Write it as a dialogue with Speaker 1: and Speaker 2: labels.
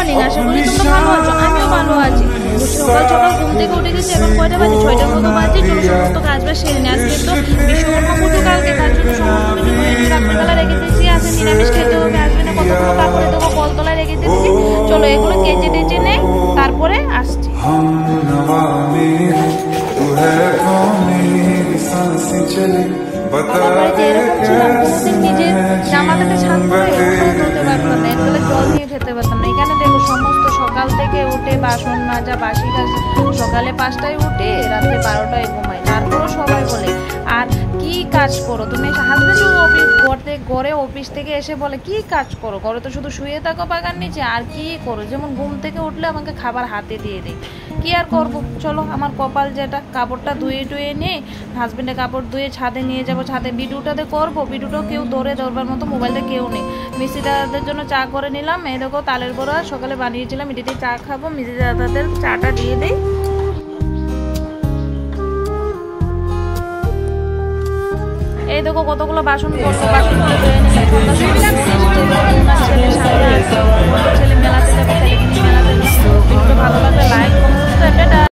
Speaker 1: জানি না। আশা করি তোমরা ভালো আছো, আমিও ভালো আছি। সকাল সকাল ঘুম থেকে উঠে গেছি, এখন কয়টা বাজে? 6টার মতো বাজে। চলো সমস্ত কাজ বাজ সেরে নিই। আজকে তো বিশ্বকর্মা পুজো, কালকে তার জন্য সমস্ত কিছু ধুয়ে নিয়ে রাত্রিবেলা রেখে দিয়েছি। আজকে নিরামিষ খেতে হবে, আসবে না কতগুলো কাপড়ে দেবো, কলতলায় রেখে দিয়েছি। চলো এগুলো কেচে টেচে নেই, তারপরে আসছি। আমার বাড়িতে এরকম ছিলাম, কোনোদিন নিজের জামা কাটা ছান করে ধুতে পারতাম না, একবেলা জল নিয়ে খেতে পারতাম না। এখানে দেখো সমস্ত সকাল থেকে উঠে বাসন মাজা, বাসি কাজ, সকালে 5টায় উঠে রাত্রে 12টায় ঘুমাই, তারপরও সবাই বলে আর কি কাজ করো তুমি? হাজবেন্ডও অফিস ঘরে অফিস থেকে এসে বলে কি কাজ করো, ঘরে তো শুধু শুয়ে থাকো পাকার নিচে, আর কি করো? যেমন ঘুম থেকে উঠলে আমাকে খাবার হাতে দিয়ে দেয়, কি আর করবো। চলো আমার কপাল যেটা, কাপড়টা ধুয়ে টুয়ে নিয়ে হাজবেন্ডের কাপড় ধুয়ে ছাদে নিয়ে যাবো। ছাদে ভিডিওটাতে করবো, ভিডিওটাও কেউ ধরবার মতো মোবাইলটা কেউ নেই। মিষ্টি দাদাদের জন্য চা করে নিলাম। এই দেখো তালের বড়া সকালে বানিয়েছিলাম, এটিতে চা খাবো। মিষ্টি দাদাদের চাটা দিয়ে দিই। এই দেখো কতগুলো বাসন করবো, বাসনগুলো ধুয়ে নিলাম। ছেলে